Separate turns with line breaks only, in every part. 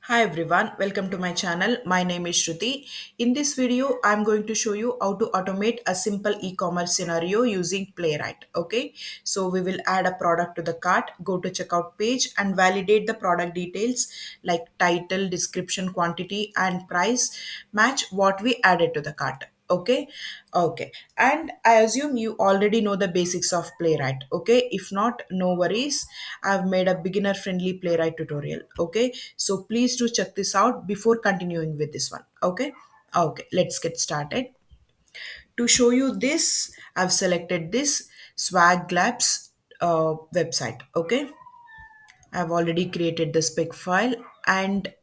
Hi everyone, welcome to my channel. My name is Shruti. In this video, I'm going to show you how to automate a simple e-commerce scenario using Playwright. Okay, so we will add a product to the cart, go to checkout page and validate the product details like title, description, quantity and price match what we added to the cart. Okay, and I assume you already know the basics of Playwright. Okay, if not, no worries. I've made a beginner friendly Playwright tutorial. Okay, so please do check this out before continuing with this one. Okay, let's get started. To show you this, I've selected this Swag Labs website. Okay, I've already created the spec file and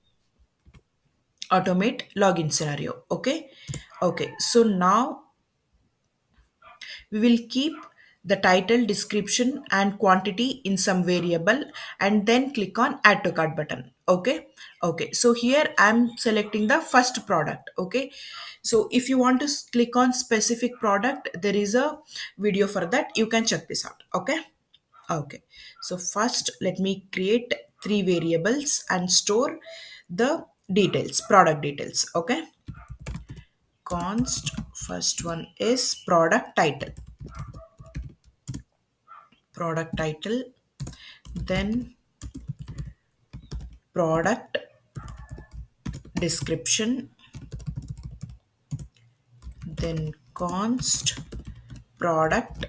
automate login scenario. Okay, so now we will keep the title, description and quantity in some variable and then click on add to cart button. Okay, so here I'm selecting the first product. Okay, so if you want to click on specific product, there is a video for that. You can check this out. Okay, so first let me create three variables and store the details, product details. Okay, const first one is product title, then product description, then const product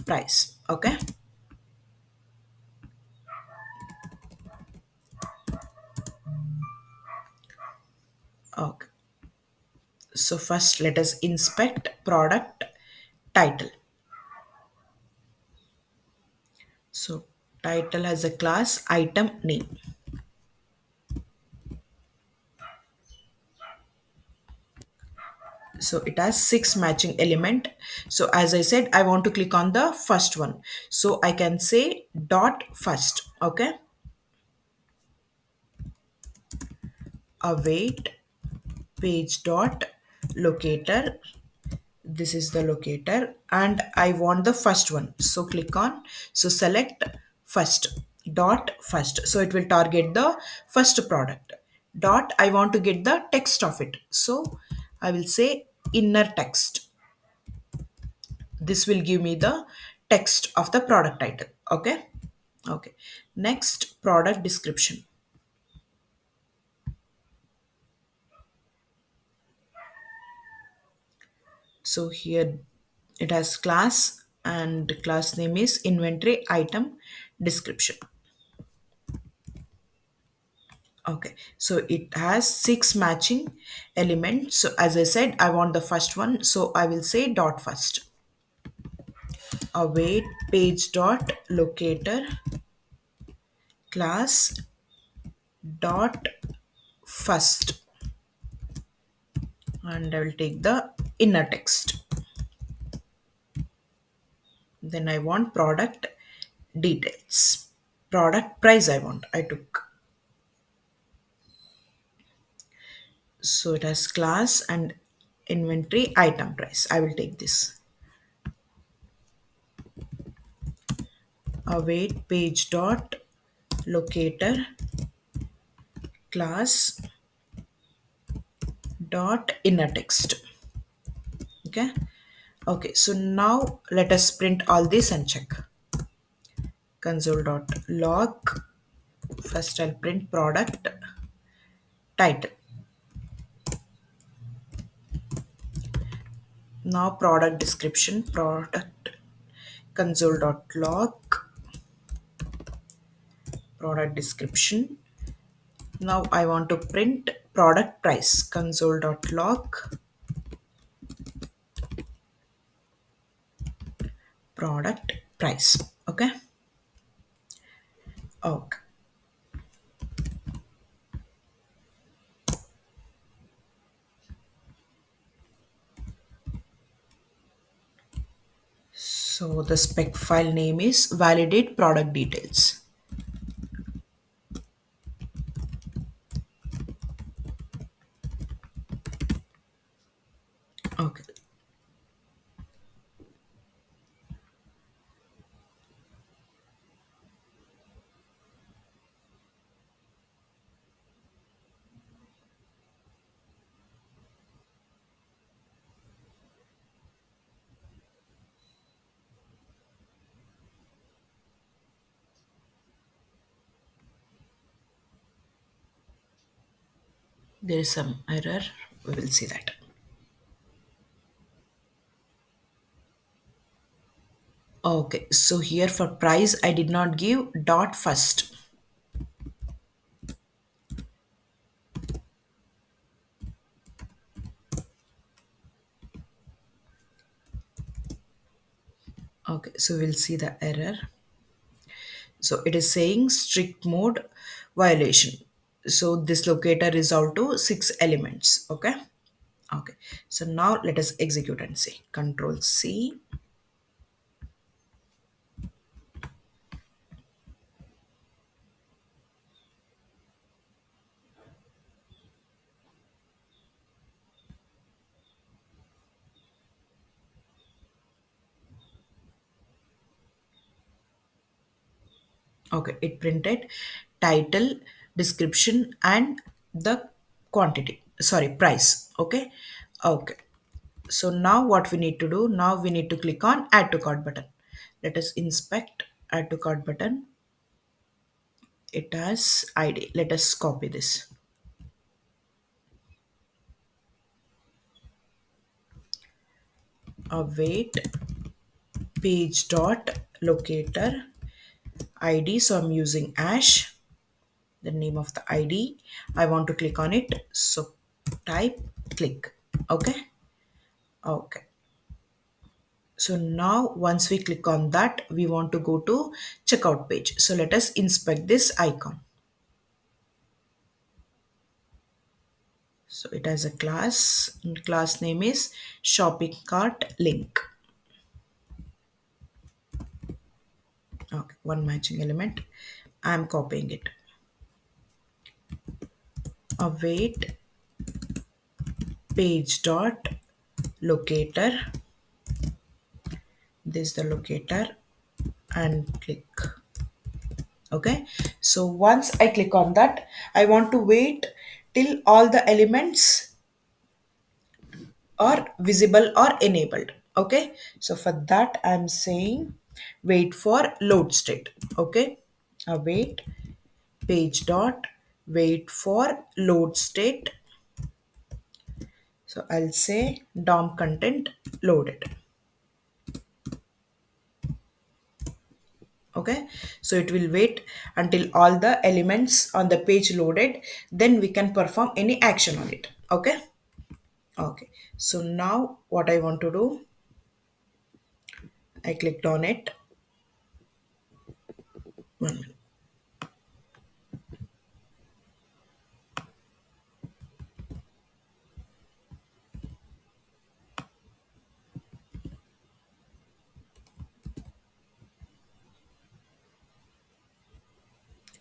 price. Okay, so first let us inspect product title. So title has a class item name. So it has six matching element. So as I said, I want to click on the first one, so I can say dot first. Okay, await page dot locator. This is the locator and I want the first one, so click on, so select first, so it will target the first product. Dot, I want to get the text of it, so I will say inner text. This will give me the text of the product title. Okay, next product description. So here it has class and class name is inventory item description. Okay, so it has six matching elements. So as I said, I want the first one, so I will say dot first. Await page dot locator class dot first, and I will take the inner text. Then I want product details. Product price I took. So it has class and inventory item price. I will take this. Await page dot locator class dot inner text. Okay, so now let us print all this and check. Console dot log. First I'll print product title. Now product description, product console dot log product description. Now I want to print product price, console dot log product price. Okay, so the spec file name is validate product details. Okay, There is some error. We will see that. Okay, so here for price, I did not give dot first. Okay, so we'll see the error. So it is saying strict mode violation. So this locator is out to 6 elements. Okay. Okay. So now let us execute and see. Control C. Okay. It printed title, description, and the quantity. Sorry, price. Okay. Okay. So now what we need to do? Now we need to click on add to cart button. Let us inspect add to cart button. It has ID. Let us copy this. Await page dot locator id, so I'm using ash, the name of the id. I want to click on it, so type click. Okay. Okay, so now once we click on that, we want to go to checkout page, so let us inspect this icon. So it has a class, and class name is shopping cart link. Okay, one matching element, I'm copying it. Await page dot locator, this is the locator, and click. Okay, so once I click on that, I want to wait till all the elements are visible or enabled. Okay, so for that I'm saying wait for load state. Okay, await page dot wait for load state. So I'll say DOM content loaded. Okay, so it will wait until all the elements on the page loaded, then we can perform any action on it. Okay. Okay, so now what I want to do, I clicked on it. One minute.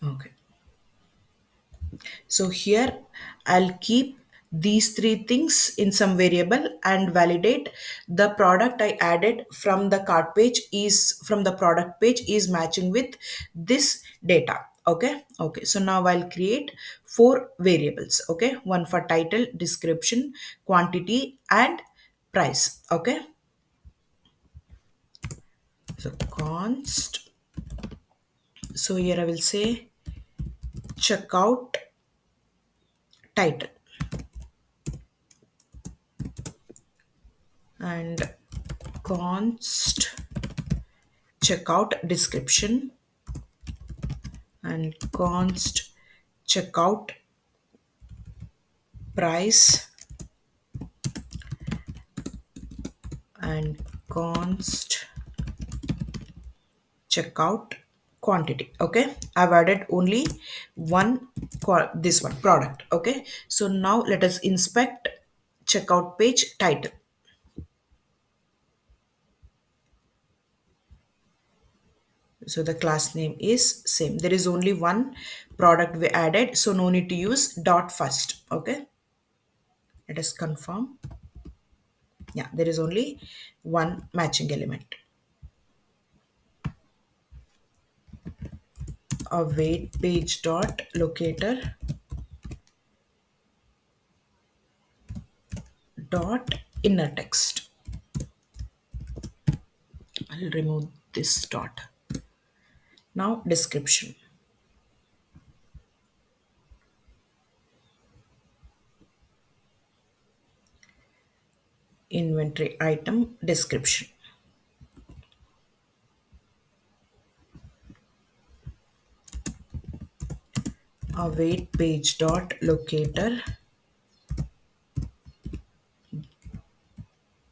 Okay, so here I'll keep these three things in some variable and validate the product I added from the cart page is from the product page is matching with this data. Okay. Okay, so now I'll create four variables. Okay, one for title, description, quantity, and price. Okay, so const, so here I will say checkout title and const checkout description and const checkout price and const checkout quantity. Okay, I've added only one this one product. Okay, so now let us inspect checkout page title. So the class name is same, there is only one product we added, so no need to use dot first. Okay, let us confirm. Yeah, there is only one matching element. Await page dot locator dot inner text. I'll remove this dot. Now description. inventory item description. Await page dot locator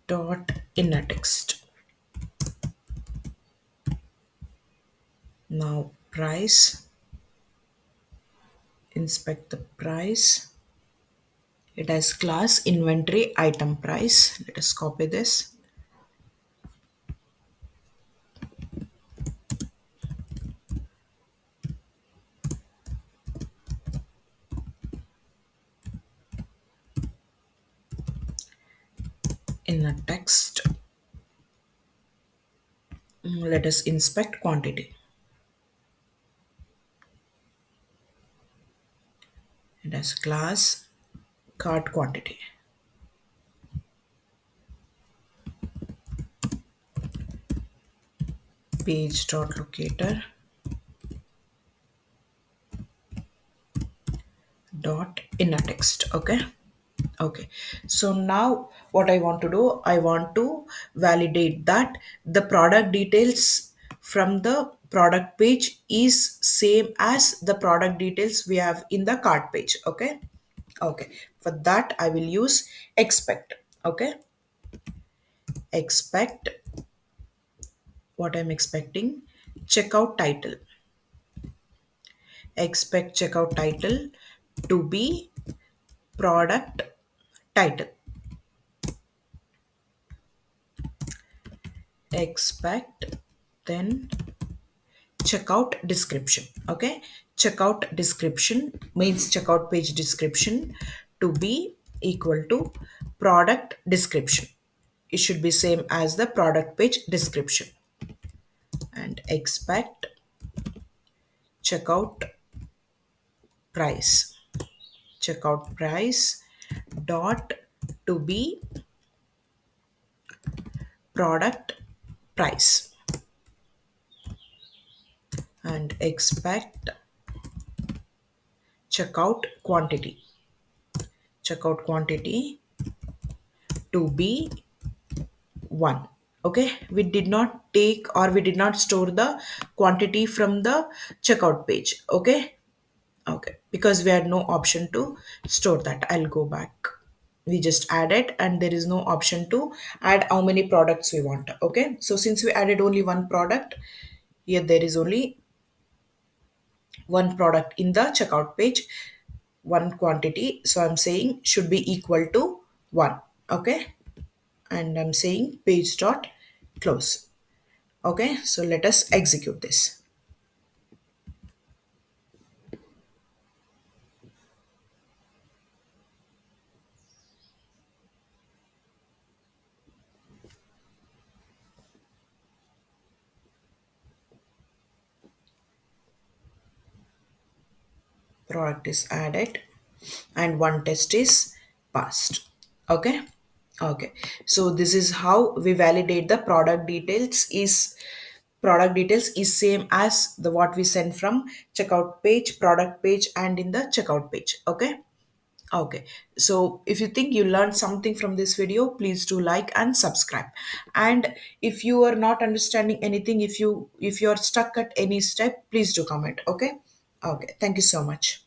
dot inner text. Now price, inspect the price. It has class inventory item price. Let us copy this. Inner text. Let us inspect quantity. It has class cart quantity. Page dot locator dot inner text. Okay. Okay, so now what I want to do, I want to validate that the product details from the product page is same as the product details we have in the cart page. Okay. Okay, for that I will use expect. Okay, expect, what I'm expecting, checkout title. Expect checkout title to be product title. Expect then checkout description. Okay, checkout description means checkout page description to be equal to product description. It should be same as the product page description. And expect checkout price. Checkout price dot to be product price. And expect checkout quantity. Checkout quantity to be 1. Okay, we did not take or we did not store the quantity from the checkout page. Okay. Okay, because we had no option to store that. I'll go back. We just added and there is no option to add how many products we want. Okay, so since we added only one product, here there is only one product in the checkout page, one quantity, so I'm saying should be equal to 1. Okay, and I'm saying page dot close. Okay, so let us execute this. Product is added and one test is passed. Okay. Okay, so this is how we validate the product details is same as the what we send from checkout page, product page, and in the checkout page. Okay. Okay, so if you think you learned something from this video, please do like and subscribe. And if you are not understanding anything, if you are stuck at any step, please do comment. Okay. Okay, thank you so much.